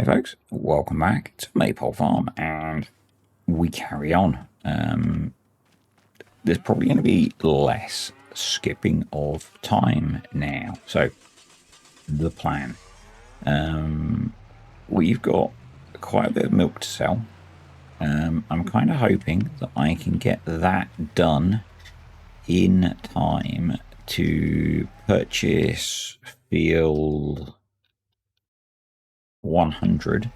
Hey folks, welcome back to Maypole Farm, and we carry on. There's probably going to be less skipping of time now. So, the plan. We've got quite a bit of milk to sell. I'm kind of hoping that I can get that done in time to purchase field 100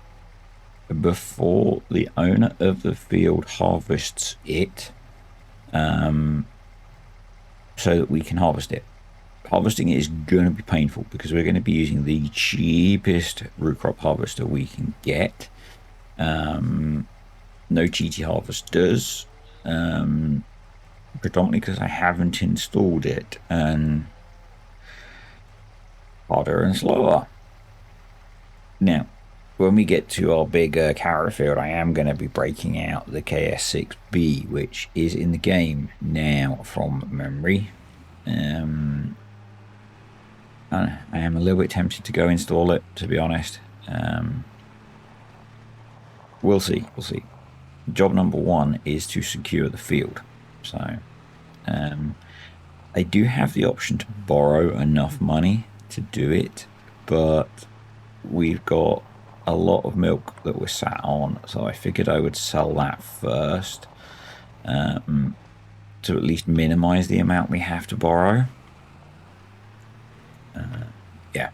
before the owner of the field harvests it, so that we can harvest it. Harvesting it is going to be painful because we're going to be using the cheapest root crop harvester we can get. No GT harvesters, predominantly because I haven't installed it, and harder and slower. Now, when we get to our big carrot field, I am going to be breaking out the KS6B, which is in the game now from memory. I am a little bit tempted to go install it, to be honest. We'll see. Job number one is to secure the field. So I do have the option to borrow enough money to do it, but we've got a lot of milk that we're sat on, so I figured I would sell that first, to at least minimize the amount we have to borrow. Yeah.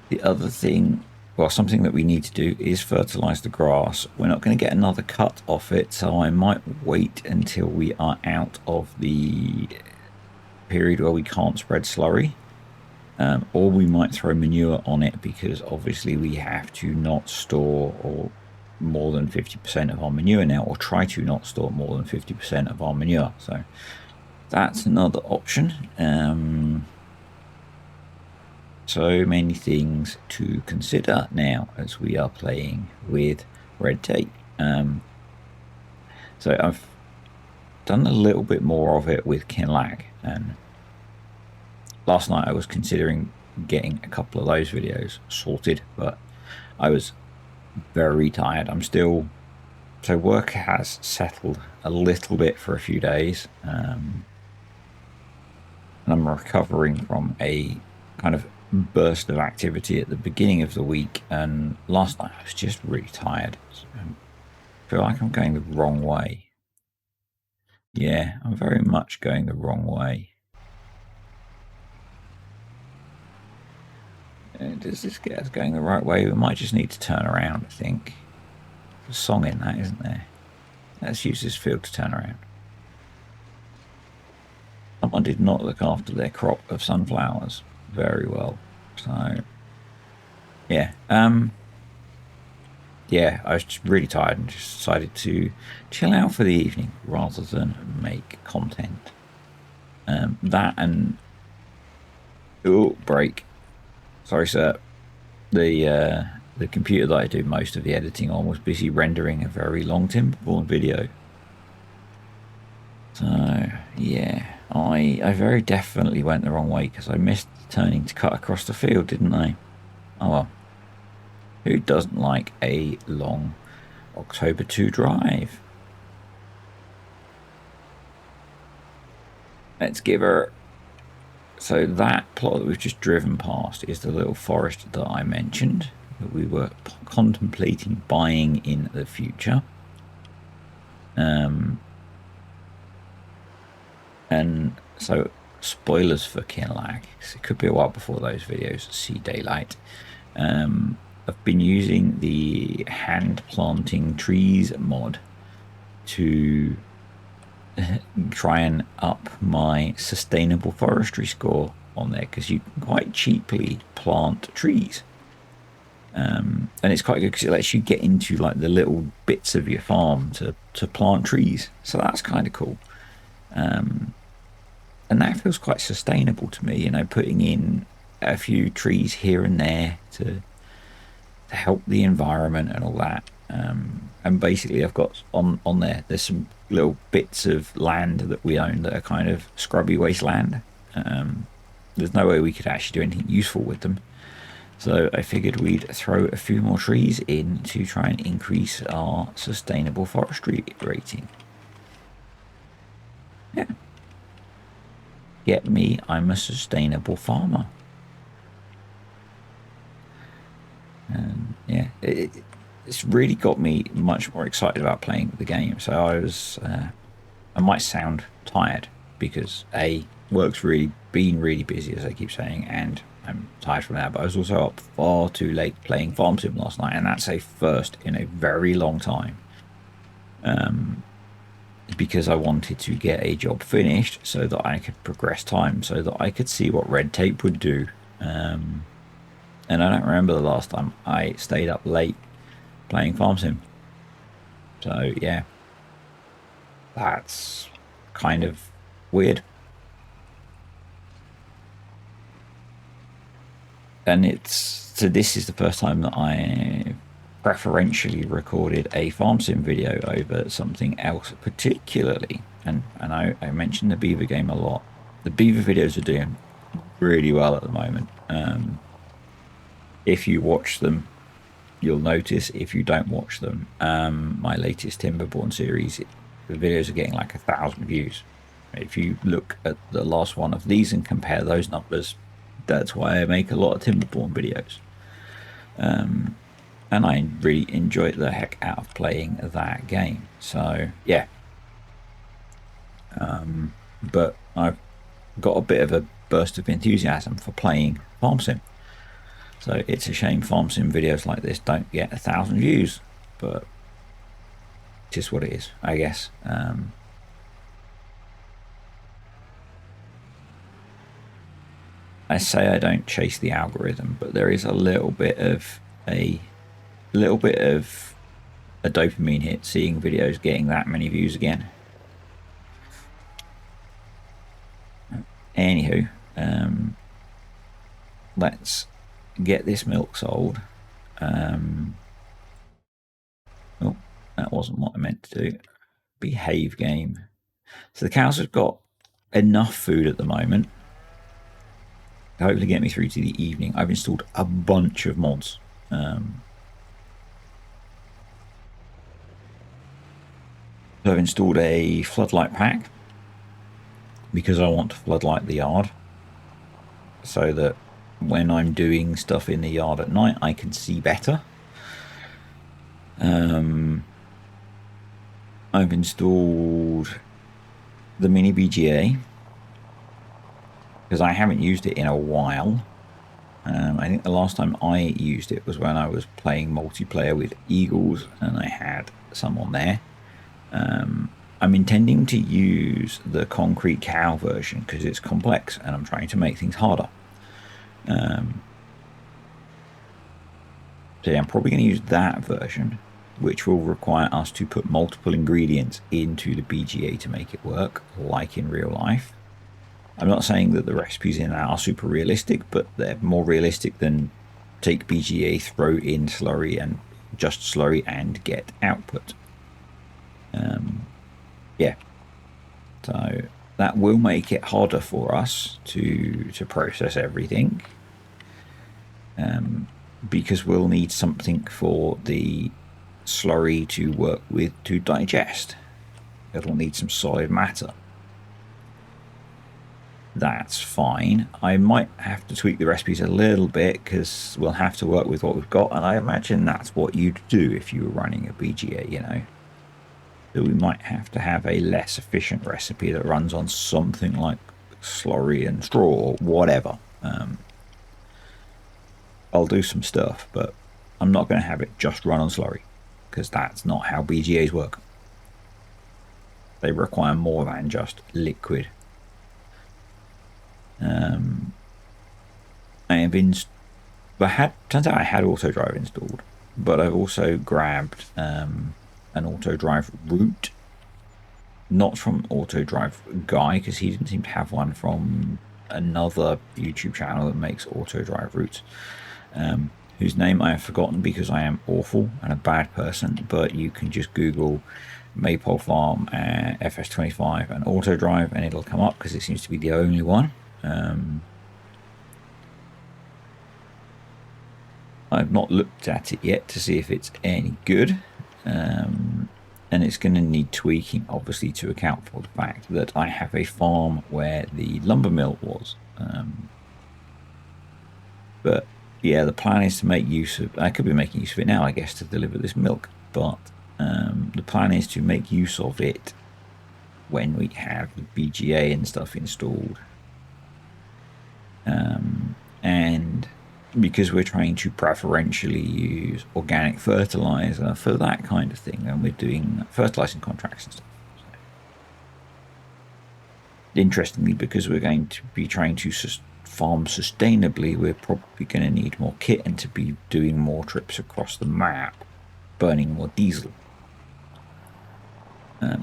The other thing, well, something that we need to do is fertilize the grass. We're not going to get another cut off it, so I might wait until we are out of the period where we can't spread slurry. Or we might throw manure on it, because obviously we have to not store more than 50% of our manure now, or try to not store more than 50% of our manure. So that's another option. So many things to consider now as we are playing with red tape. So I've done a little bit more of it with Kinlag, and last night I was considering getting a couple of those videos sorted, but I was very tired. So work has settled a little bit for a few days, and I'm recovering from a kind of burst of activity at the beginning of the week, and last night I was just really tired. I feel like I'm going the wrong way. Yeah, I'm very much going the wrong way. Does this get us going the right way? We might just need to turn around, I think. There's a song in that, isn't there? Let's use this field to turn around. Someone did not look after their crop of sunflowers very well. So, yeah. Yeah, I was just really tired and just decided to chill out for the evening rather than make content. That and... Oh, break. Sorry, sir. The computer that I do most of the editing on was busy rendering a very long Timberborn video. So, yeah, I very definitely went the wrong way, because I missed turning to cut across the field, didn't I? Oh well. Who doesn't like a long October 2 drive? Let's give her... So that plot that we've just driven past is the little forest that I mentioned that we were contemplating buying in the future. And so, spoilers for Kinlag, because it could be a while before those videos see daylight. I've been using the hand planting trees mod to try and up my sustainable forestry score on there, because you can quite cheaply plant trees, and it's quite good because it lets you get into like the little bits of your farm to plant trees. So that's kind of cool, and that feels quite sustainable to me, you know, putting in a few trees here and there to help the environment and all that. And basically I've got on there's some little bits of land that we own that are kind of scrubby wasteland. There's no way we could actually do anything useful with them, So I figured we'd throw a few more trees in to try and increase our sustainable forestry rating. Yeah. Get me, I'm a sustainable farmer. And yeah, it's really got me much more excited about playing the game. So I might sound tired because work's really been really busy, as I keep saying, and I'm tired from that. But I was also up far too late playing Farm Sim last night, and that's a first in a very long time. Because I wanted to get a job finished so that I could progress time, so that I could see what red tape would do. And I don't remember the last time I stayed up late playing Farm Sim. So yeah, that's kind of weird. And this is the first time that I preferentially recorded a Farm Sim video over something else particularly. And I mentioned the Beaver game a lot. The Beaver videos are doing really well at the moment. If you watch them, you'll notice. If you don't watch them, my latest Timberborn series, the videos are getting like 1,000 views. If you look at the last one of these and compare those numbers, that's why I make a lot of Timberborn videos. And I really enjoy the heck out of playing that game. So yeah, but I've got a bit of a burst of enthusiasm for playing Farm Sim. So it's a shame Farm Sim videos like this don't get 1,000 views, but just what it is, I guess. I say I don't chase the algorithm, but there is a little bit of a dopamine hit seeing videos getting that many views again. Anywho, let's get this milk sold. Oh, that wasn't what I meant to do. Behave game. So the cows have got enough food at the moment to hopefully get me through to the evening. I've installed a bunch of mods. So I've installed a floodlight pack because I want to floodlight the yard so that when I'm doing stuff in the yard at night, I can see better. I've installed the mini BGA because I haven't used it in a while. I think the last time I used it was when I was playing multiplayer with Eagles and I had someone there. I'm intending to use the concrete cow version because it's complex and I'm trying to make things harder. So yeah, I'm probably going to use that version, which will require us to put multiple ingredients into the BGA to make it work, like in real life. I'm not saying that the recipes in that are super realistic, but they're more realistic than take BGA, throw in slurry and just slurry and get output. Yeah, so that will make it harder for us to process everything, because we'll need something for the slurry to work with to digest. It'll need some solid matter. That's fine. I might have to tweak the recipes a little bit because we'll have to work with what we've got, and I imagine that's what you'd do if you were running a BGA, you know. So we might have to have a less efficient recipe that runs on something like slurry and straw or whatever. I'll do some stuff, but I'm not going to have it just run on slurry because that's not how BGAs work. They require more than just liquid. Turns out I had auto drive installed, but I've also grabbed an auto drive route, not from auto drive guy because he didn't seem to have one, from another YouTube channel that makes auto drive routes, whose name I have forgotten because I am awful and a bad person, but you can just Google Maypole Farm FS25 and auto drive and it'll come up because it seems to be the only one. I've not looked at it yet to see if it's any good. And it's going to need tweaking, obviously, to account for the fact that I have a farm where the lumber mill was. But yeah, the plan is to make use of. I could be making use of it now, I guess, to deliver this milk. But the plan is to make use of it when we have the BGA and stuff installed. And because we're trying to preferentially use organic fertilizer for that kind of thing, and we're doing fertilizing contracts and stuff. Interestingly, because we're going to be trying to farm sustainably, we're probably going to need more kit and to be doing more trips across the map, burning more diesel.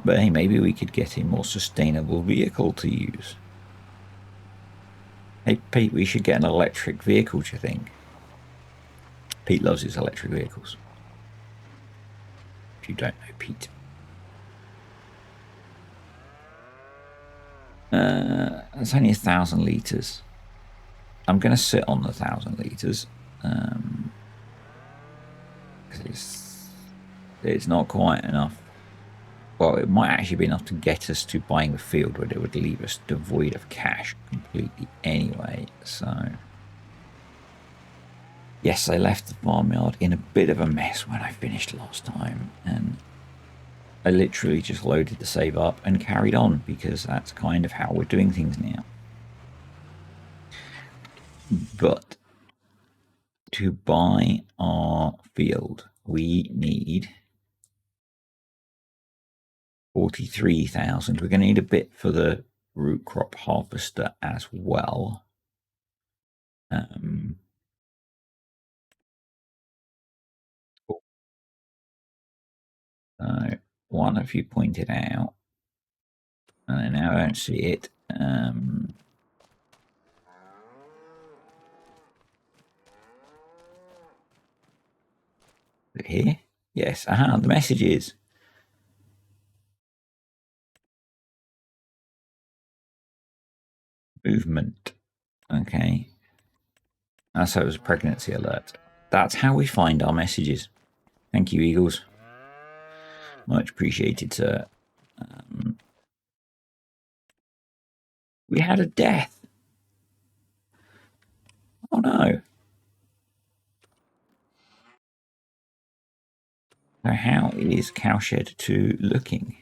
But hey, maybe we could get a more sustainable vehicle to use. Hey, Pete, we should get an electric vehicle, do you think? Pete loves his electric vehicles. If you don't know Pete. It's only 1,000 litres. I'm going to sit on the 1,000 litres. Because it's not quite enough. Well, it might actually be enough to get us to buying a field, but it would leave us devoid of cash completely anyway. So yes, I left the farmyard in a bit of a mess when I finished last time, and I literally just loaded the save up and carried on, because that's kind of how we're doing things now. But to buy our field, we need 43,000. We're going to need a bit for the root crop harvester as well. So one of you pointed out, and now I don't see it. Here? Yes, the message is movement. Okay. So it was a pregnancy alert. That's how we find our messages. Thank you, Eagles. Much appreciated, sir. We had a death. Oh no. So how is Cowshed 2 looking?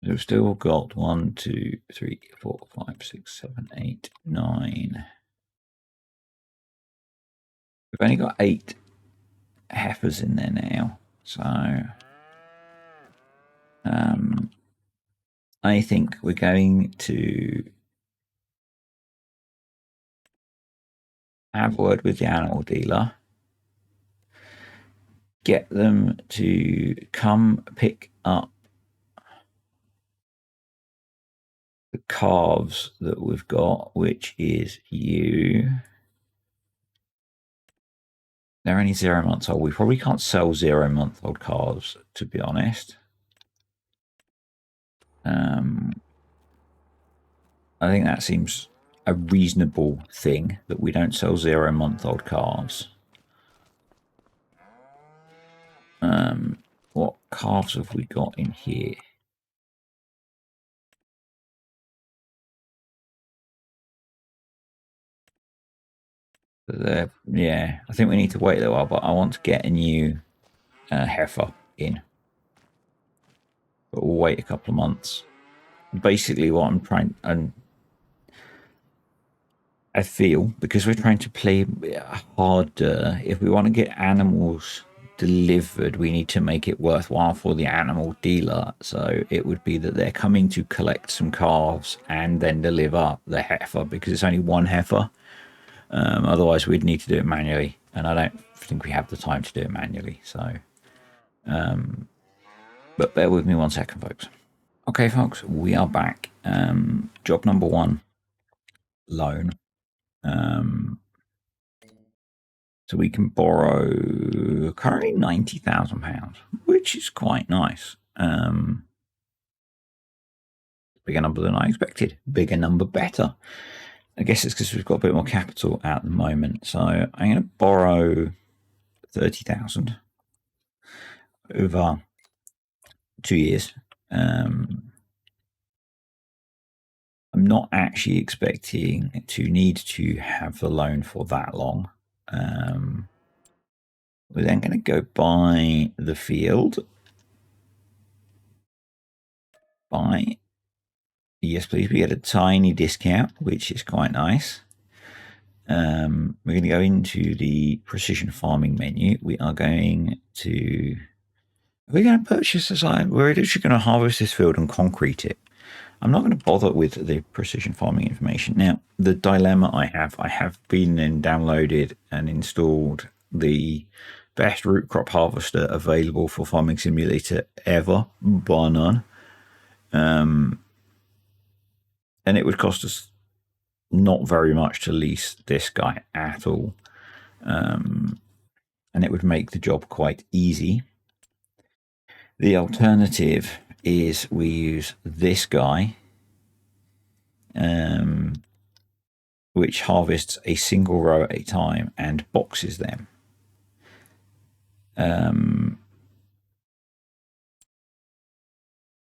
We've still got 1, 2, 3, 4, 5, 6, 7, 8, 9. We've only got 8 heifers in there now. So I think we're going to have a word with the animal dealer, get them to come pick up the calves that we've got, which is you. They're only 0 months old. We probably can't sell 0-month-old calves, to be honest. I think that seems a reasonable thing, that we don't sell 0-month-old calves. What calves have we got in here? Yeah, I think we need to wait a little while, but I want to get a new heifer in. But we'll wait a couple of months. Basically, what I'm trying, and I feel, because we're trying to play harder, if we want to get animals delivered, we need to make it worthwhile for the animal dealer. So it would be that they're coming to collect some calves and then deliver the heifer, because it's only one heifer. Otherwise, we'd need to do it manually, and I don't think we have the time to do it manually. So, but bear with me 1 second, folks. Okay, folks, we are back. Job number 1, loan. So we can borrow currently £90,000, which is quite nice. bigger number than I expected. Bigger number, better. I guess it's because we've got a bit more capital at the moment. So I'm going to borrow 30,000 over 2 years. I'm not actually expecting to need to have the loan for that long. We're then going to go buy the field. Buy. Yes, please. We get a tiny discount, which is quite nice. We're going to go into the precision farming menu. We are going to... We're going to purchase this iron. We're actually going to harvest this field and concrete it. I'm not going to bother with the precision farming information. Now, the dilemma I have been and downloaded and installed the best root crop harvester available for Farming Simulator ever, bar none. And it would cost us not very much to lease this guy at all. And it would make the job quite easy. The alternative is we use this guy, which harvests a single row at a time and boxes them.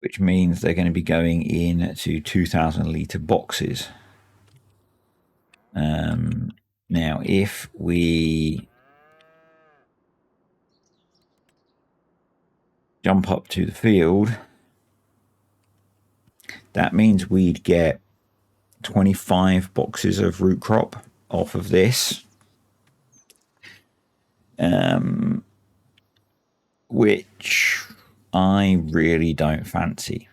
Which means they're going to be going into 2,000 litre boxes. Now, if we jump up to the field, that means we'd get 25 boxes of root crop off of this, which I really don't fancy.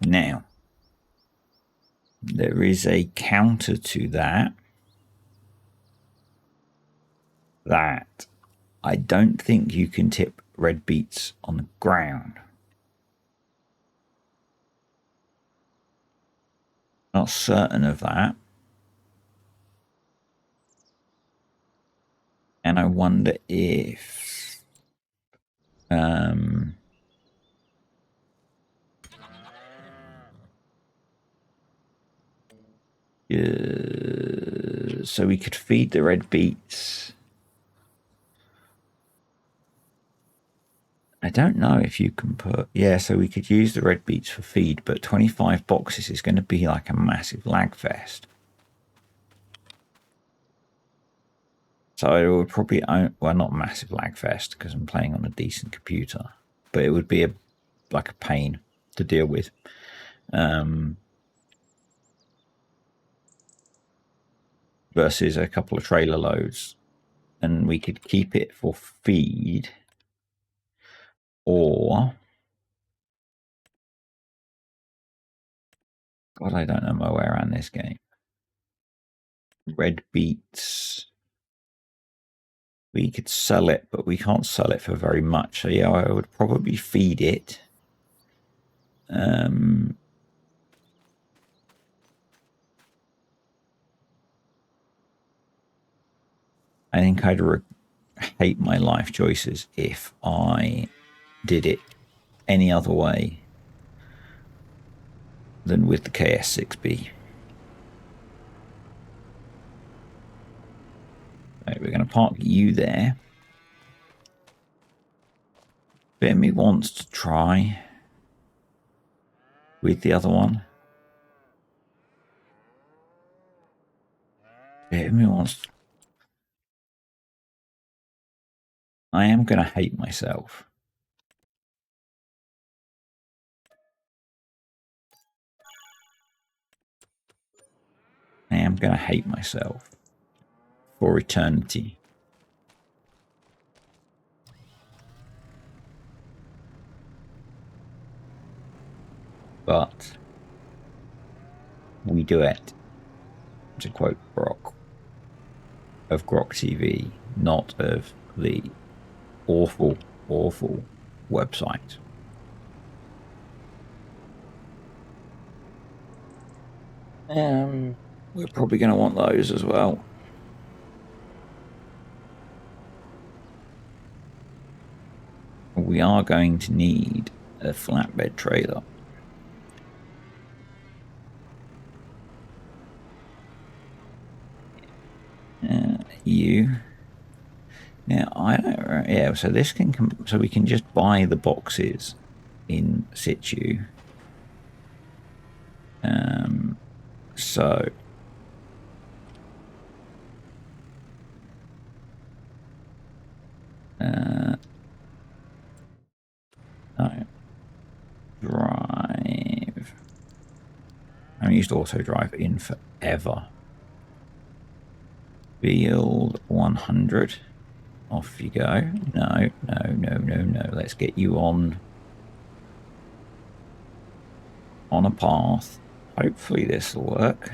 Now, there is a counter to that I don't think you can tip red beets on the ground. Not certain of that. And I wonder if so we could feed the red beets. I don't know if you can put... Yeah, so we could use the red beets for feed, but 25 boxes is going to be like a massive lag fest. So it would probably... Well, not massive lag fest, because I'm playing on a decent computer. But it would be like a pain to deal with. Versus a couple of trailer loads. And we could keep it for feed... Or, God, I don't know my way around this game. Red beets. We could sell it, but we can't sell it for very much. So yeah, I would probably feed it. I think I'd hate my life choices if I did it any other way than with the KS6B. Right, we're going to park you there. Bit of me wants to try with the other one. Bit of me wants to... I am going to hate myself. I am going to hate myself for eternity. But we do it, to quote Grok, of Grok TV, not of the awful, awful website. We're probably going to want those as well. We are going to need a flatbed trailer. you. Now I don't. Yeah, so this can come. So we can just buy the boxes in situ. So no, drive. I haven't used auto drive in forever. Field 100. Off you go. No, no, no, no, no. Let's get you on a path. Hopefully this will work.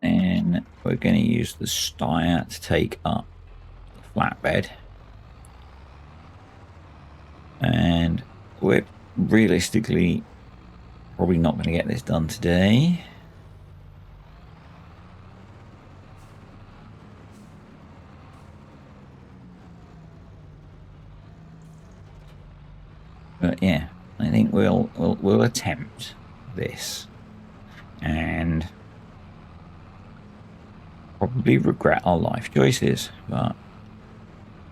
And we're going to use the Steyr to take up the flatbed. And we're realistically probably not going to get this done today. But yeah, I think we'll attempt this, and probably regret our life choices. But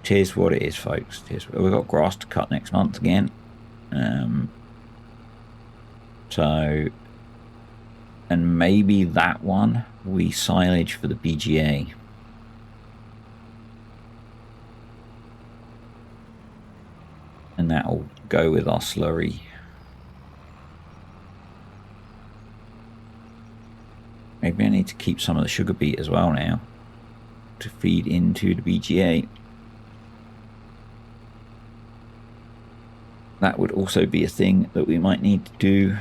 it is what it is, folks. We've got grass to cut next month again. So, and maybe that one we silage for the BGA. And that'll go with our slurry. Maybe I need to keep some of the sugar beet as well now to feed into the BGA. That would also be a thing that we might need to do.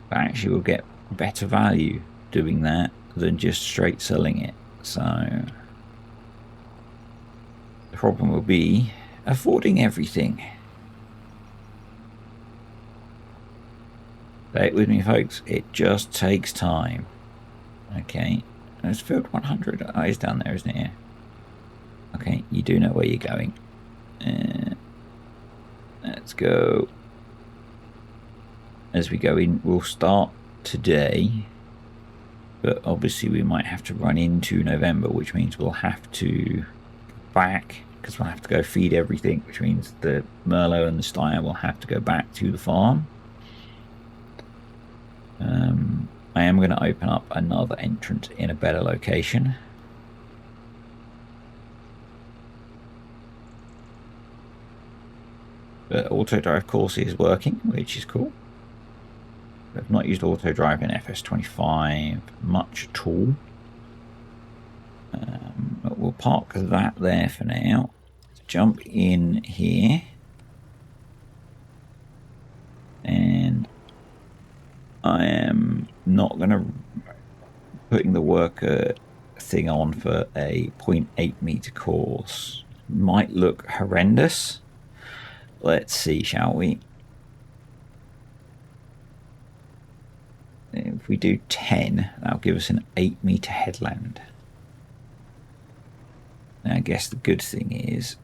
But actually we'll get better value doing that than just straight selling it. So the problem will be affording everything. Stay with me, folks. It just takes time. Okay. It's field 100. Oh, it's down there, isn't it? Okay, you do know where you're going. Let's go. As we go in, we'll start today. But obviously we might have to run into November, which means we'll have to go back, because we'll have to go feed everything, which means the Merlot and the Steyr will have to go back to the farm. I am going to open up another entrance in a better location. The auto drive course is working, which is cool. I've not used auto drive in FS25 much at all. But we'll park that there for now. Let's jump in here. And I am not going to putting the worker thing on for a 0.8 meter course. Might look horrendous. Let's see, shall we? If we do 10, that'll give us an 8 meter headland. Now, I guess the good thing is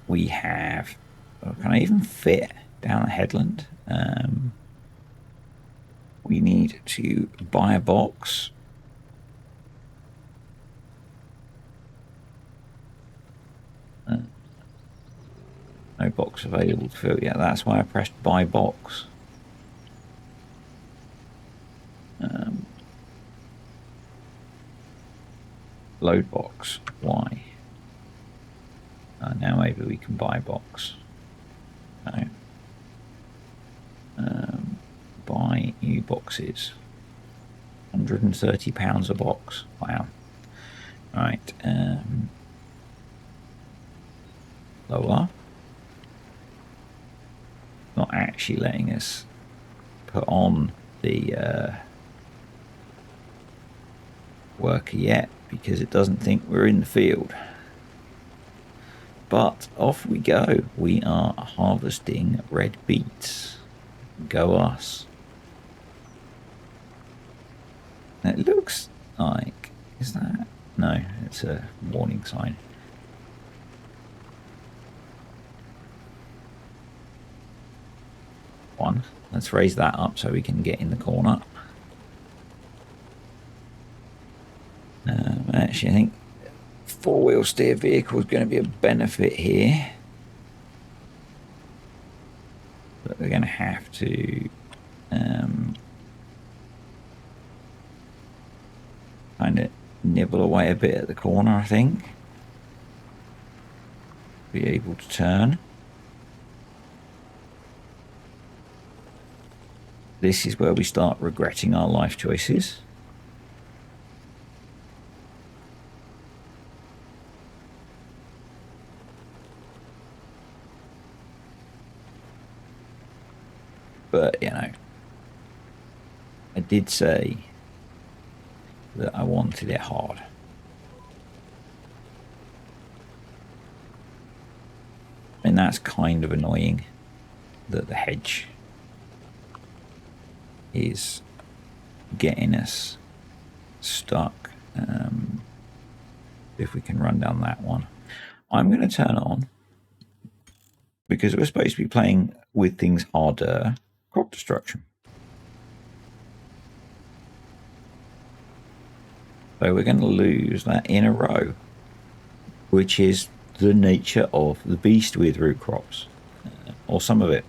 we have. Can I even fit down the headland? We need to buy a box. No box available to fill. Yeah, that's why I pressed buy box. Load box. Why? Now maybe we can buy box. No. Buy new boxes. £130 a box. Wow. Right. Lower. Not actually letting us put on the worker yet because it doesn't think we're in the field. But off we go. We are harvesting red beets. Go us. It looks like, is that? No, it's a warning sign. one. Let's raise that up so we can get in the corner. Actually, I think four-wheel steer vehicle is going to be a benefit here. But we're going to have to kind of nibble away a bit at the corner, I think. Be able to turn. This is where we start regretting our life choices. But, you know, I did say that I wanted it hard. And that's kind of annoying that the hedge is getting us stuck. If we can run down that one. I'm going to turn on, because we're supposed to be playing with things harder, crop destruction. So we're going to lose that in a row, which is the nature of the beast with root crops, or some of it.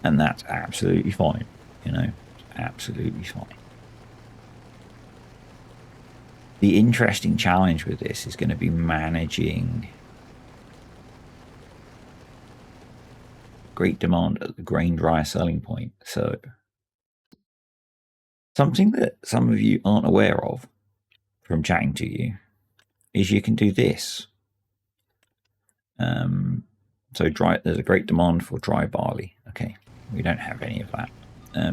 And that's absolutely fine, you know, absolutely fine. The interesting challenge with this is going to be managing great demand at the grain dryer selling point. So something that some of you aren't aware of from chatting to you is you can do this. So there's a great demand for dry barley. Okay, we don't have any of that.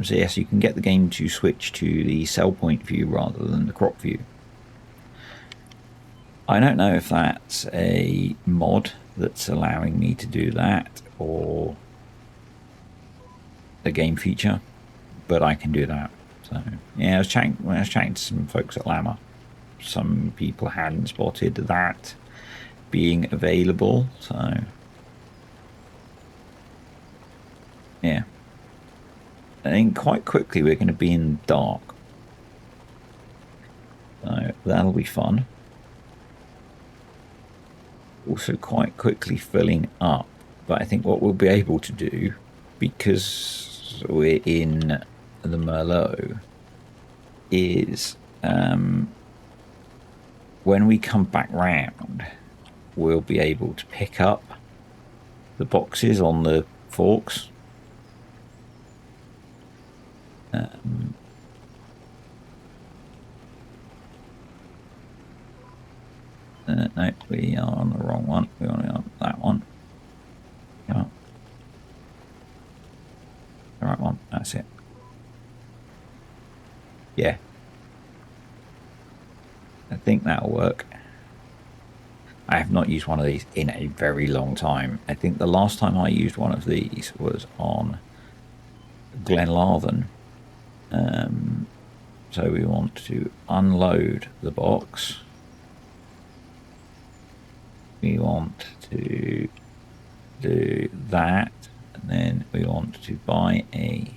So yes, you can get the game to switch to the sell point view rather than the crop view. I don't know if that's a mod that's allowing me to do that or a game feature, but I can do that. So yeah, when I was chatting to some folks at Llama, some people hadn't spotted that being available. So yeah, I think quite quickly we're going to be in the dark, so that'll be fun. Also quite quickly filling up, but I think what we'll be able to do, because we're in the Merlot, is when we come back round, we'll be able to pick up the boxes on the forks. No, we are on the wrong one. We want to be on that one. Come on. The right one. That's it. Yeah. I think that'll work. I have not used one of these in a very long time. I think the last time I used one of these was on Glenlarthen. So we want to unload the box. We want to do that, and then we want to buy a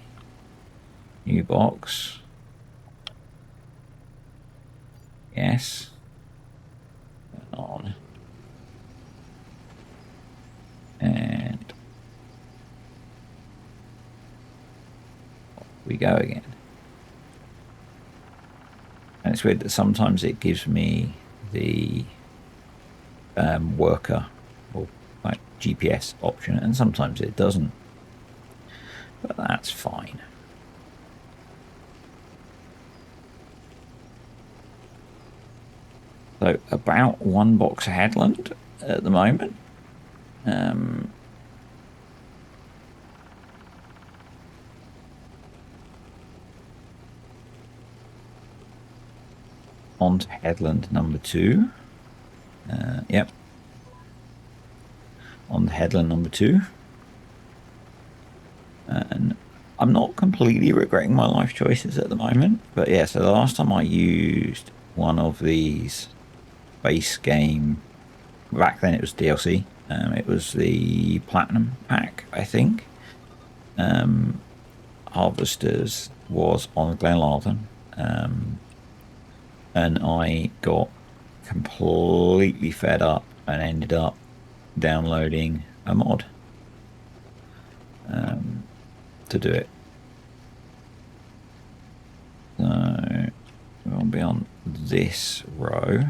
new box. Yes. Turn on. And off we go again. And it's weird that sometimes it gives me the worker or like GPS option, and sometimes it doesn't, but that's fine. So about one box a headland at the moment. On to headland number 2. Yep. On the headland number 2. And I'm not completely regretting my life choices at the moment. But yeah, so the last time I used one of these base game, back then it was DLC. It was the Platinum pack, I think. harvesters was on Glenlarden, and I got completely fed up and ended up downloading a mod to do it. So we'll be on this row.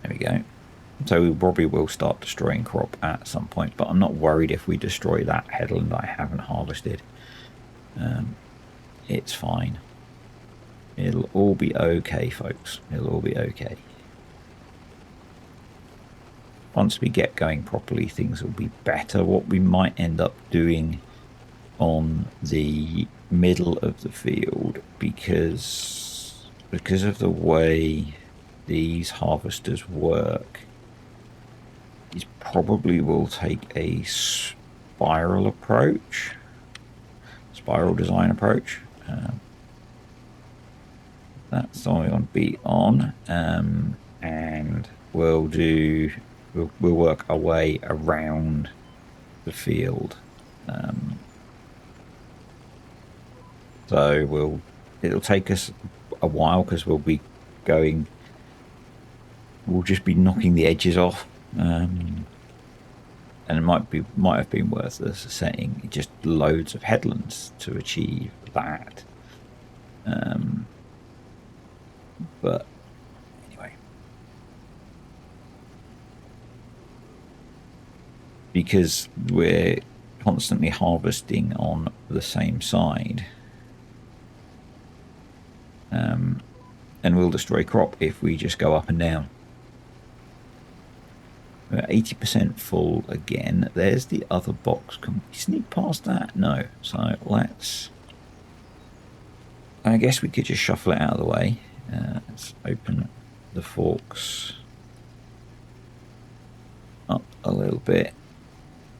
There we go. So we probably will start destroying crop at some point, but I'm not worried if we destroy that headland I haven't harvested. It's fine. It'll all be okay, folks. It'll all be okay. Once we get going properly, things will be better. What we might end up doing on the middle of the field, because of the way these harvesters work, is probably will take a spiral approach, spiral design approach. That's all we want to be on, and we'll work our way around the field. So it'll take us a while because we'll just be knocking the edges off, and it might have been worth us setting just loads of headlands to achieve that. But anyway, because we're constantly harvesting on the same side, and we'll destroy crop if we just go up and down. We're 80% full again. There's the other box. Can we sneak past that? No. So I guess we could just shuffle it out of the way. Let's open the forks up a little bit.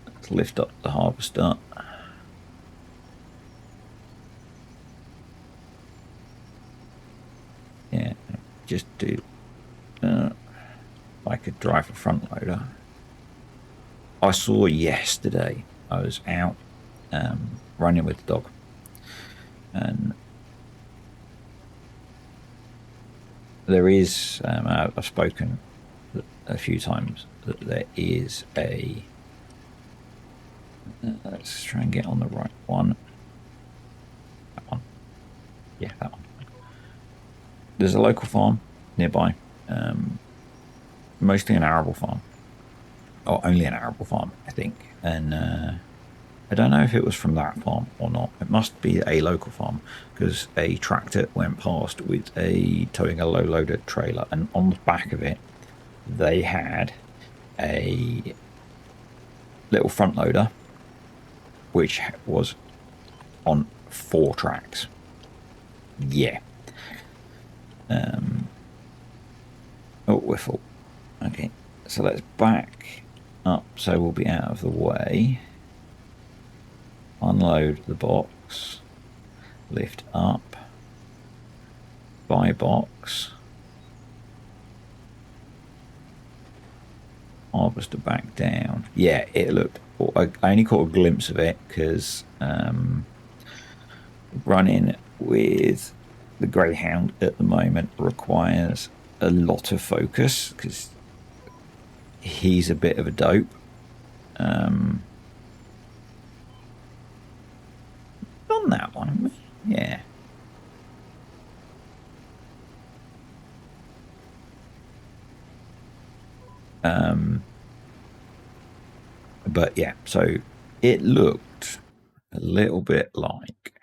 Let's lift up the harvester. Yeah, just do. I could drive a front loader. I saw yesterday. I was out running with the dog, and there is. I've spoken a few times that there is a. Let's try and get on the right one. That one. Yeah, that one. There's a local farm nearby, mostly an arable farm, or only an arable farm, I think. And I don't know if it was from that farm or not. It must be a local farm, because a tractor went past with towing a low loader trailer, and on the back of it, they had a little front loader, which was on 4 tracks. Yeah. Oh, we're full. Okay, so let's back up so we'll be out of the way. Unload the box. Lift up. Buy box. Harvester back down. Yeah, it looked... I only caught a glimpse of it because running with the Greyhound at the moment requires a lot of focus because he's a bit of a dope. On that one, haven't we? Yeah. But yeah, so it looked a little bit like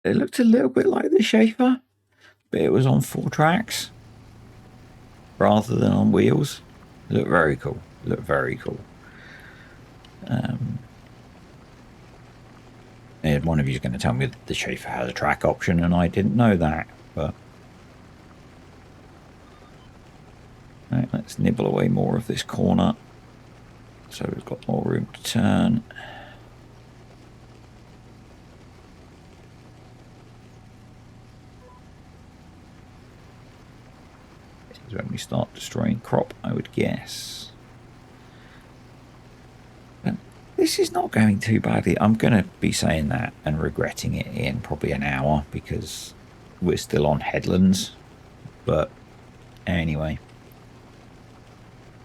it looked a little bit like the Schaefer, but it was on 4 tracks rather than on wheels. It looked very cool. It looked very cool. And one of you is going to tell me that the Schaefer has a track option, and I didn't know that. But right, let's nibble away more of this corner, so we've got more room to turn. is when we start destroying crop, I would guess. But this is not going too badly. I'm going to be saying that and regretting it in probably an hour because we're still on headlands. But anyway,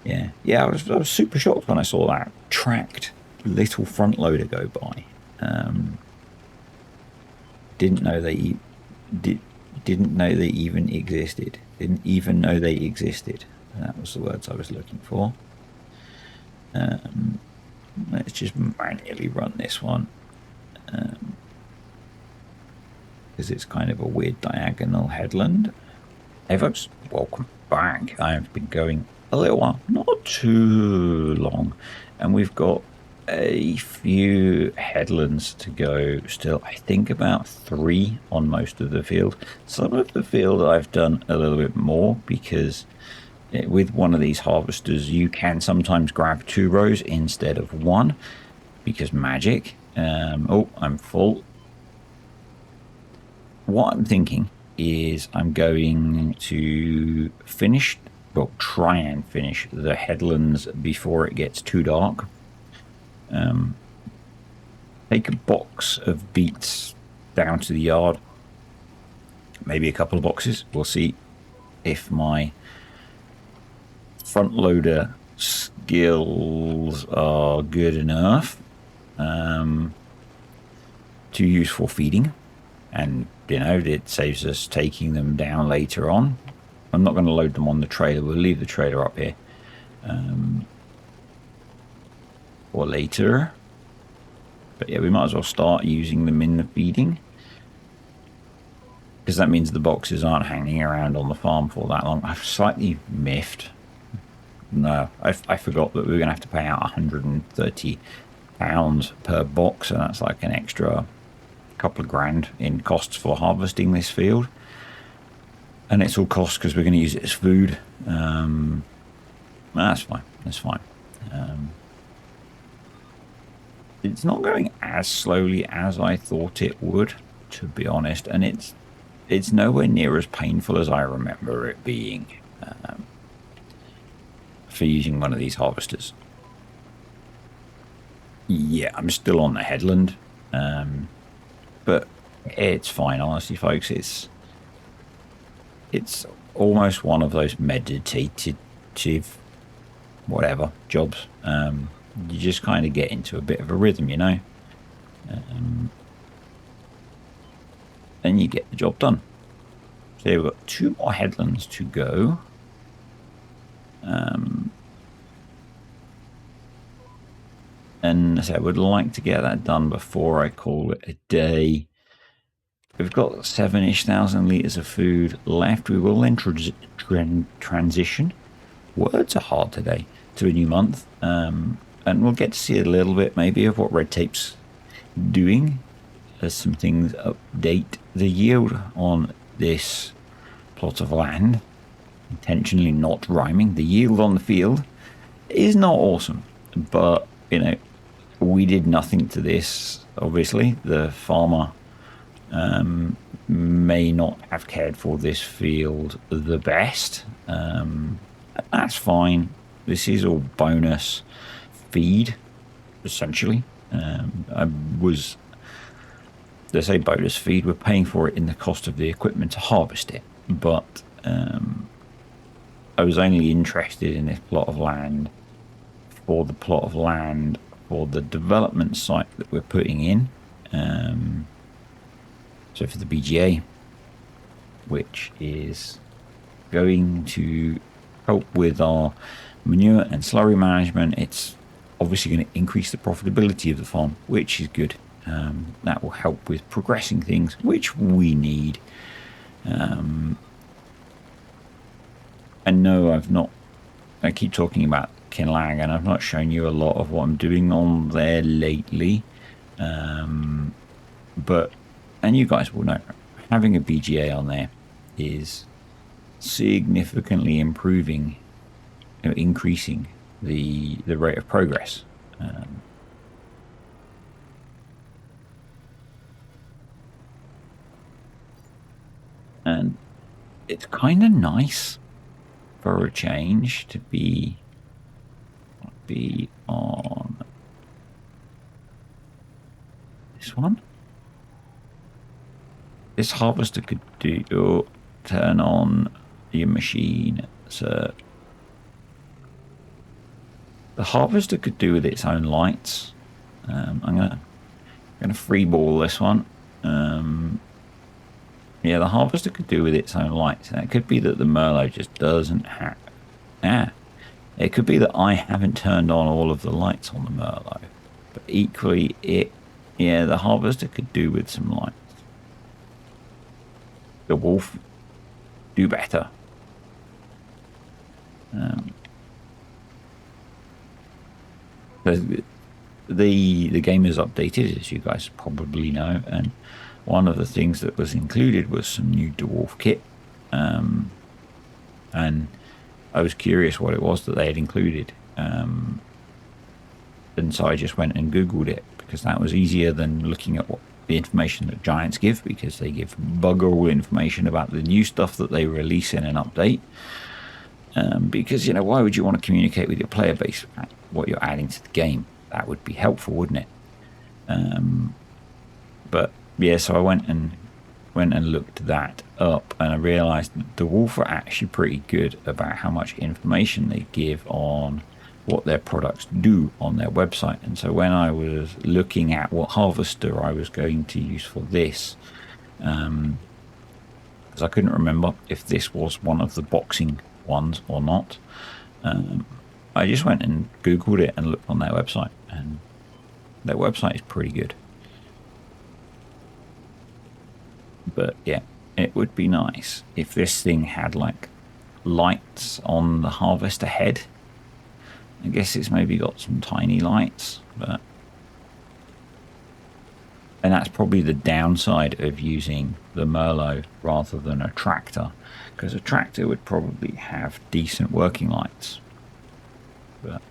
yeah, I was super shocked when I saw that tracked little front loader go by. Didn't know they didn't know they even existed. Didn't even know they existed. That was the words I was looking for. Let's just manually run this one because it's kind of a weird diagonal headland. Hey folks, welcome back. I have been going a little while, not too long, and we've got a few headlands to go still. I think about 3 on most of the field. Some of the field I've done a little bit more because with one of these harvesters you can sometimes grab 2 rows instead of 1 because magic. Oh, I'm full. What I'm thinking is I'm going to finish, well, try and finish the headlands before it gets too dark. Take a box of beets down to the yard, maybe a couple of boxes. We'll see if my front loader skills are good enough to use for feeding, and you know, it saves us taking them down later on. I'm not going to load them on the trailer. We'll leave the trailer up here or later. But yeah, we might as well start using them in the feeding because that means the boxes aren't hanging around on the farm for that long. I've slightly miffed. No, I forgot that we were going to have to pay out £130 per box, and that's like an extra couple of grand in costs for harvesting this field. And it's all cost because we're going to use it as food. That's fine. That's fine. It's not going as slowly as I thought it would, to be honest, and it's nowhere near as painful as I remember it being for using one of these harvesters. Yeah, I'm still on the headland, but it's fine, honestly, folks. It's almost one of those meditative whatever jobs. You just kind of get into a bit of a rhythm, you know, and you get the job done. So we've got 2 more headlands to go. And so I would like to get that done before I call it a day. We've got 7-ish thousand litres of food left. We will then transition. Words are hard today. To a new month. And we'll get to see a little bit maybe of what red tape's doing as some things update the yield on this plot of land. Intentionally not rhyming. The yield on the field is not awesome, but you know, we did nothing to this. Obviously, the farmer may not have cared for this field the best. That's fine. This is all bonus feed, essentially. They say bonus feed, we're paying for it in the cost of the equipment to harvest it, but I was only interested in this plot of land for the plot of land for the development site that we're putting in, so for the BGA, which is going to help with our manure and slurry management. It's obviously going to increase the profitability of the farm, which is good. That will help with progressing things, which we need. And no, I keep talking about Kinlag, and I've not shown you a lot of what I'm doing on there lately. But you guys will know, having a BGA on there is significantly improving, increasing the rate of progress. And it's kind of nice for a change to be on this one. This harvester could do turn on your machine. So the harvester could do with its own lights. I'm gonna freeball this one. Yeah, the harvester could do with its own lights. And it could be that the Merlot just doesn't have. It could be that I haven't turned on all of the lights on the Merlot. But equally, the harvester could do with some lights. The wolf, do better. The game is updated, as you guys probably know, and one of the things that was included was some new dwarf kit, and I was curious what it was that they had included, and so I just went and googled it, because that was easier than looking at what the information that Giants give, because they give bugger all information about the new stuff that they release in an update. Because, why would you want to communicate with your player base what you're adding to the game? That would be helpful, wouldn't it? But yeah, so I went and looked that up, and I realized that the Wolf are actually pretty good about how much information they give on what their products do on their website. And so when I was looking at what harvester I was going to use for this, because I couldn't remember if this was one of the boxing ones or not, I just went and googled it and looked on their website, and their website is pretty good. But yeah, it would be nice if this thing had like lights on the harvester head. I guess it's maybe got some tiny lights, and that's probably the downside of using the Merlot rather than a tractor, because a tractor would probably have decent working lights. But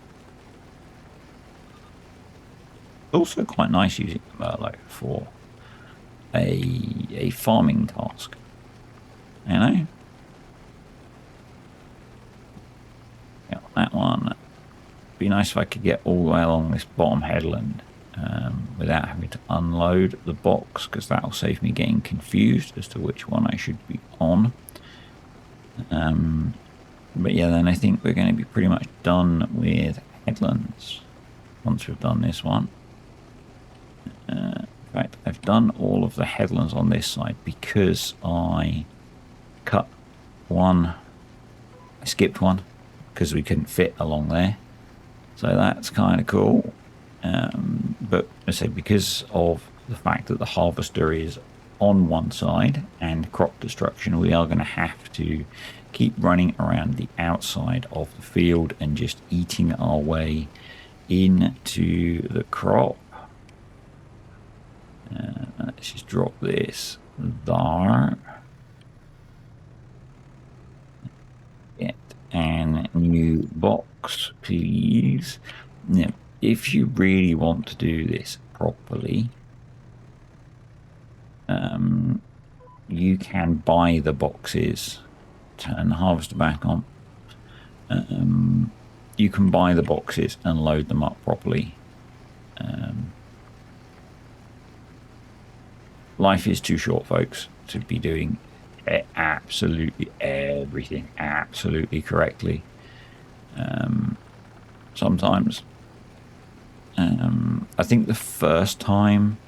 also quite nice using the Merlot for a farming task, Yeah, that one. Be nice if I could get all the way along this bottom headland without having to unload the box, because that'll save me getting confused as to which one I should be on. But yeah, then I think we're going to be pretty much done with headlands once we've done this one. In fact, I've done all of the headlands on this side because I cut one. I skipped one because we couldn't fit along there. So that's kind of cool. But I say, because of the fact that the harvester is on one side and crop destruction, we are going to have to keep running around the outside of the field and just eating our way into the crop. Let's just drop this there. Get a new box, please. Now, if you really want to do this properly, you can buy the boxes. Turn the harvester back on. You can buy the boxes and load them up properly. Life is too short, folks, to be doing absolutely everything absolutely correctly. Sometimes, I think the first time,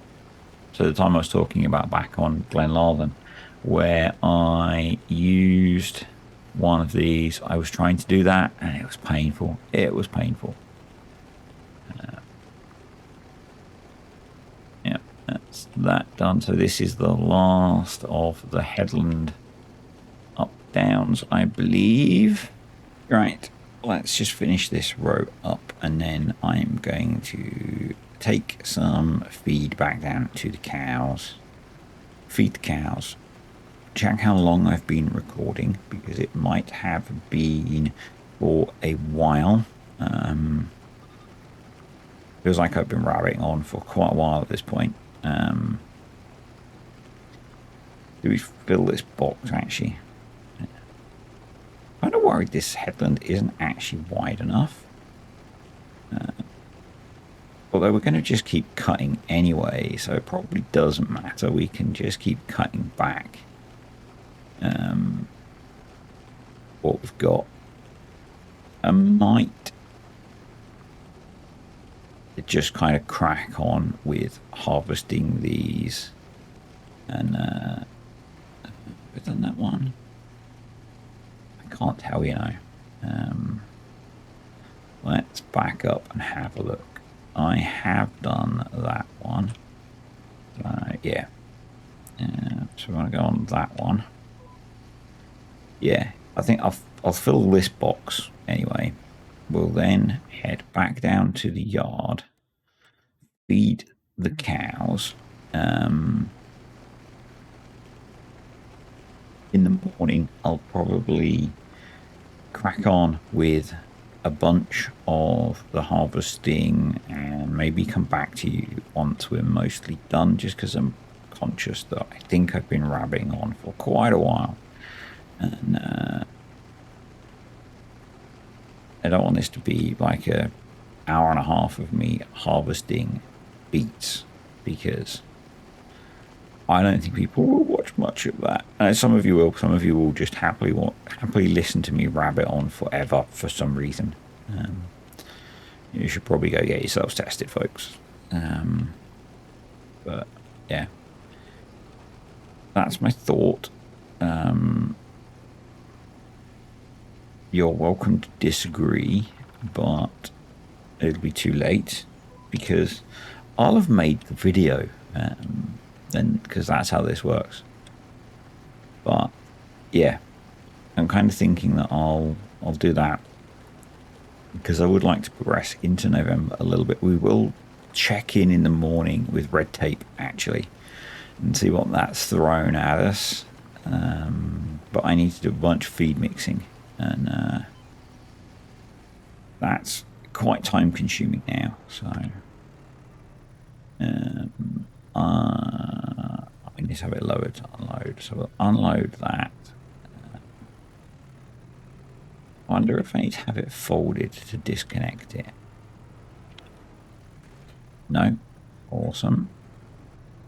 so the time I was talking about back on Glenlarvan, where I used one of these, I was trying to do that and it was painful. It was painful. Yeah, that's that done. So this is the last of the headland up downs, I believe. Right, let's just finish this row up, and then I'm going to take some feed back down to the cows. Feed the cows. Check how long I've been recording, because it might have been for a while. Feels like I've been rabbiting on for quite a while at this point. Do we fill this box, actually? I don't know worried this headland isn't actually wide enough. Although we're going to just keep cutting anyway, so it probably doesn't matter. We can just keep cutting back what we've got. I might just kind of crack on with harvesting these. And we've done that one. I can't tell, you know. Let's back up and have a look. I have done that one. Yeah. So we want to go on that one. Yeah, I think I'll fill this box anyway. We'll then head back down to the yard, feed the cows. In the morning, I'll probably crack on with a bunch of the harvesting and maybe come back to you once we're mostly done, just because I'm conscious that I think I've been rabbiting on for quite a while. And I don't want this to be like an hour and a half of me harvesting beets, because I don't think people will watch much of that. Some of you will. Some of you will just happily listen to me rabbit on forever for some reason. You should probably go get yourselves tested, folks. But yeah, that's my thought. You're welcome to disagree, but it'll be too late, because I'll have made the video. Then, because that's how this works. But yeah, I'm kind of thinking that I'll do that, because I would like to progress into November a little bit. We will check in the morning with red tape actually and see what that's thrown at us. But I need to do a bunch of feed mixing, and that's quite time consuming now. So I need to have it lowered to unload. So we'll unload that. I wonder if I need to have it folded to disconnect it. No. Awesome.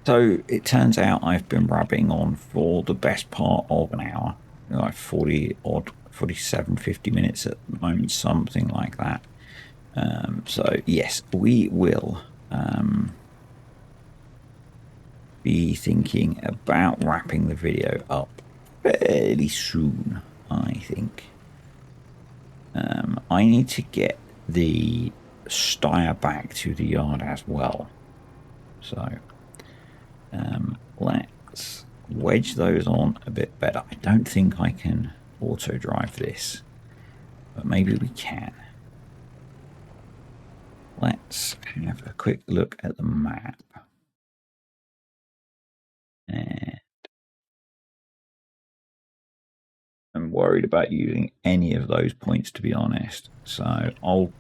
So it turns out I've been rabbiting on for the best part of an hour, like 40 odd, 47, 50 minutes at the moment, something like that. So yes, we will be thinking about wrapping the video up fairly soon, I think. I need to get the stire back to the yard as well. So let's wedge those on a bit better. I don't think I can auto drive this, but maybe we can. Let's have a quick look at the map. And I'm worried about using any of those points, to be honest. So I'm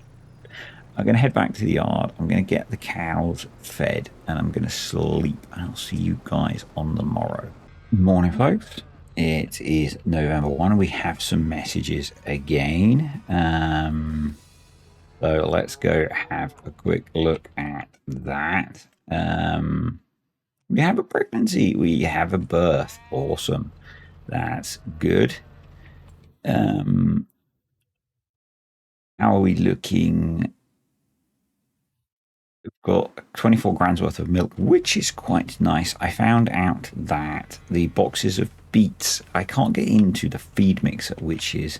going to head back to the yard. I'm going to get the cows fed, and I'm going to sleep. And I'll see you guys on the morrow. Morning, folks. It is November 1. We have some messages again. So let's go have a quick look at that. We have a pregnancy. We have a birth. Awesome. That's good. How are we looking? We've got 24 grams worth of milk, which is quite nice. I found out that the boxes of beets, I can't get into the feed mixer, which is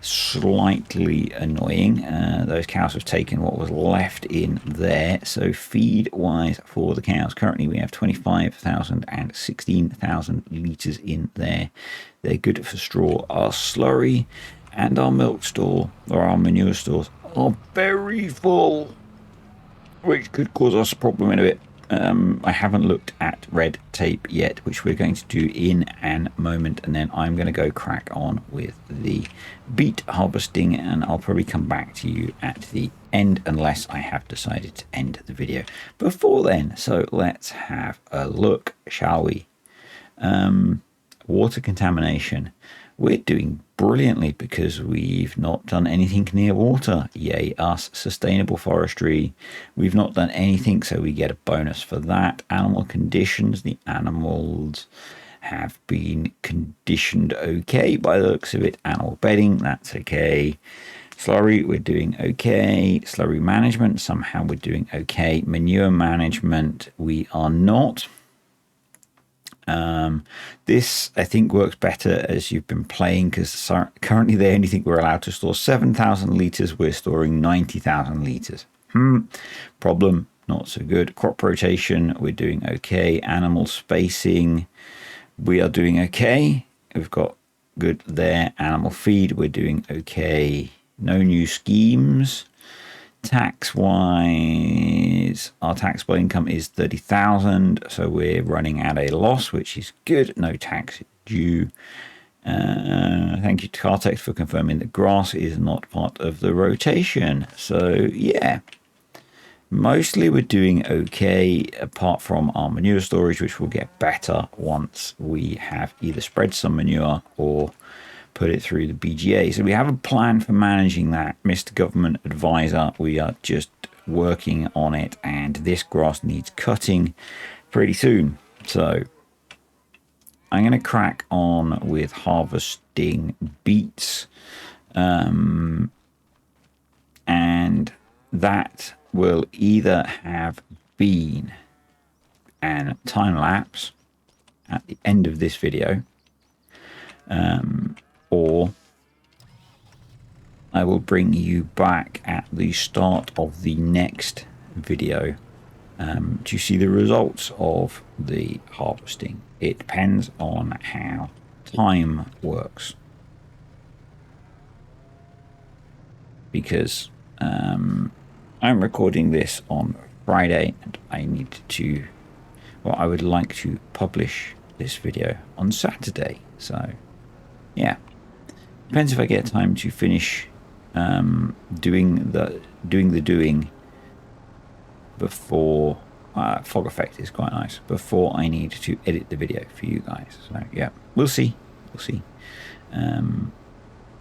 slightly annoying. Those cows have taken what was left in there. So feed wise for the cows, currently we have 25,000 and 16,000 litres in there. They're good for straw. Our slurry and our milk store, or our manure stores, are very full, which could cause us a problem in a bit. I haven't looked at red tape yet, which we're going to do in a moment, and then I'm going to go crack on with the beet harvesting, and I'll probably come back to you at the end unless I have decided to end the video before then. So let's have a look, shall we? Water contamination. we're doing brilliantly because we've not done anything near water. Yay us. Sustainable forestry, we've not done anything, so we get a bonus for that. Animal conditions, the animals have been conditioned okay by the looks of it. Animal bedding, that's okay. Slurry, we're doing okay. Slurry management, somehow we're doing okay. Manure management, we are not. This I think works better as you've been playing, because currently they only think we're allowed to store 7,000 litres. We're storing 90,000 litres. Problem, not so good. Crop rotation, we're doing okay. Animal spacing, we are doing okay. We've got good there. Animal feed, we're doing okay. No new schemes. Tax wise, our taxable income is 30,000, so we're running at a loss, which is good. No tax due. Thank you to Cartex for confirming that grass is not part of the rotation. So yeah, mostly we're doing okay, apart from our manure storage, which will get better once we have either spread some manure or put it through the BGA. So we have a plan for managing that, Mr. Government Advisor. We are just working on it, and this grass needs cutting pretty soon. So I'm going to crack on with harvesting beets, and that will either have been an time lapse at the end of this video, or I will bring you back at the start of the next video to see the results of the harvesting. It depends on how time works, because I'm recording this on Friday and I need to, well, I would like to publish this video on Saturday. So yeah, depends if I get time to finish doing the doing before fog effect is quite nice, before I need to edit the video for you guys. So yeah, we'll see.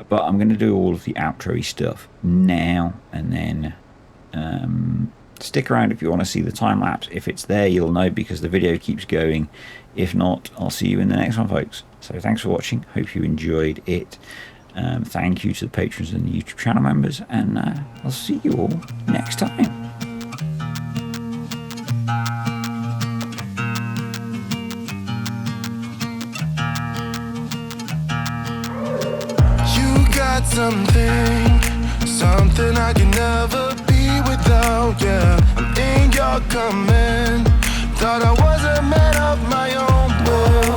But I'm going to do all of the outro-y stuff now, and then stick around if you want to see the time lapse. If it's there, you'll know because the video keeps going. If not, I'll see you in the next one, folks. So thanks for watching. Hope you enjoyed it. Thank you to the patrons and the YouTube channel members, and I'll see you all next time. You got something I can never be without, yeah. I'm in your command. Thought I was a man of my own will.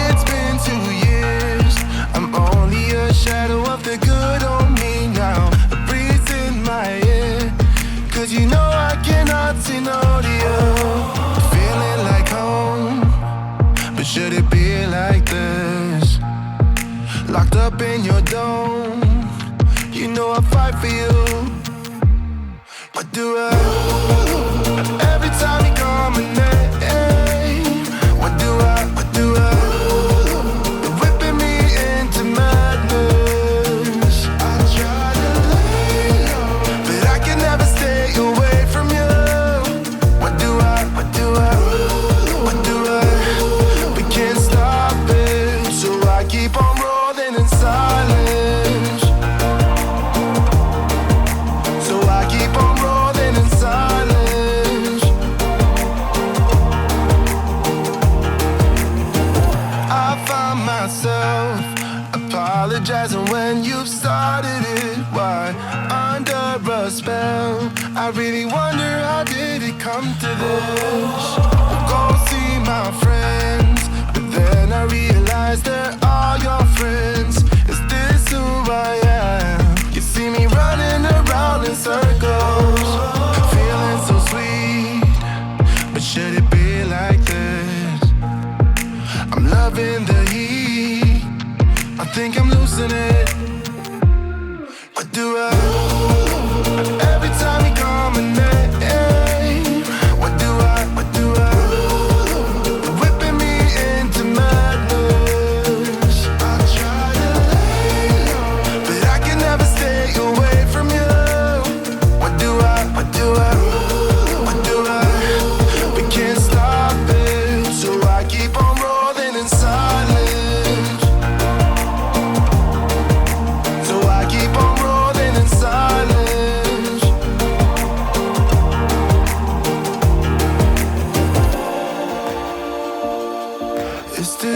It's been 2 years, I'm only a shadow of the good on me now. A breeze in my ear, cause you know I cannot say no to you. Feeling like home, but should it be like this? Locked up in your dome, you know I fight for you. What do I every time you call my name? What do I you're whipping me into madness. I try to lay low, but I can never stay away from you. What do I we can't stop it, so I keep on rolling in silence. So I keep on rolling in silence. I find myself apologizing when you've started it. Why? Under a spell, I really wonder how did it come to this? Go see my friends, but then I realize they're all your friends. Is this who I am? You see me running around in circles, feeling so sweet, but should it be like this? I'm loving the heat, I think I'm losing it. What do I every time you call my name? What do I you're whipping me into madness. I try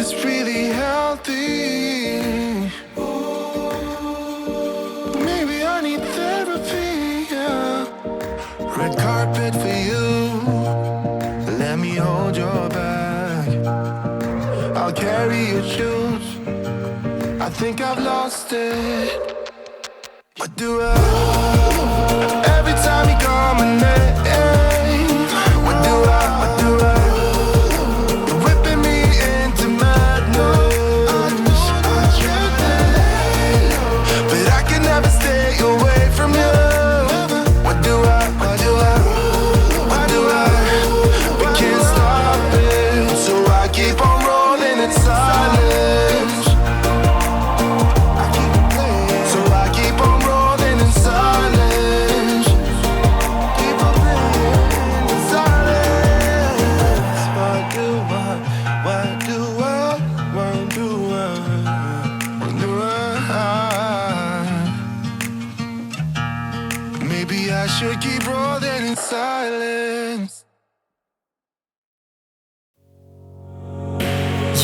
is really healthy. Maybe I need therapy, yeah. Red carpet for you. Let me hold your bag. I'll carry your shoes. I think I've lost it. What do I? Every time you call my name, what do I? What do I? Whipping me into madness. But I can never stay away from you. What do I? What do I? What do I? We can't stop it, so I keep on rolling in silence. So I keep on rolling in silence. Keep on rolling in silence. What do I? What do I? What do I? What do I? Maybe I should keep rolling in silence.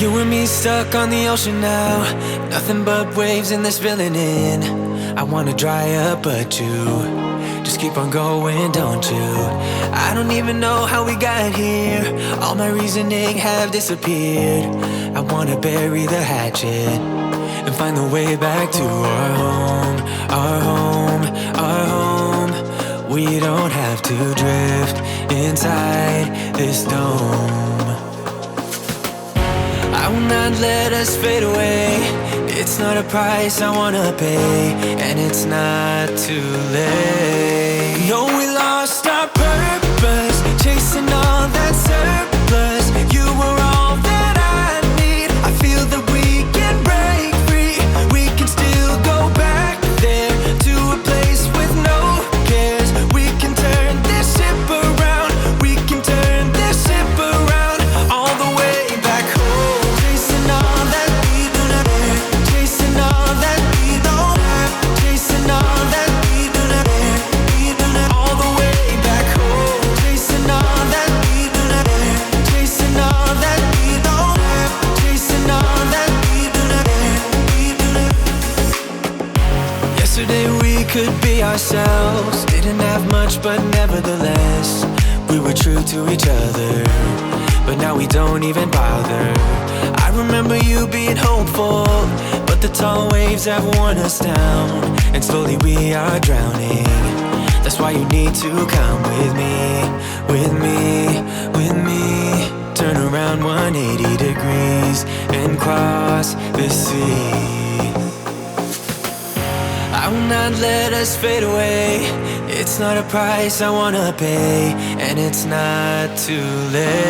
You and me stuck on the ocean now. Nothing but waves and this filling in. I wanna dry up but you just keep on going, don't you? I don't even know how we got here. All my reasoning have disappeared. I wanna bury the hatchet and find the way back to our home. Our home, our home. We don't have to drift inside this dome. I will not let us fade away. It's not a price I wanna pay, and it's not too late. No, we lost our purpose, chasing all that surplus. You were all that I need. I feel that we can break free. We can still go back there to a place with no cares. We can turn this ship around. We can turn this ship around all the way back home. Chasing all that we don't have, chasing all that we don't have, chasing all that we don't have, all the way back home. Chasing all that we don't have, chasing all that we don't have, chasing all that we don't have. Yesterday we could be ourselves. Didn't have much, but nevertheless we were true to each other. But now we don't even bother. I remember you being hopeful, but the tall waves have worn us down, and slowly we are drowning. That's why you need to come with me, with me, with me. Turn around 180 degrees and cross the sea. I will not let us fade away. It's not a price I wanna pay, and it's not too late.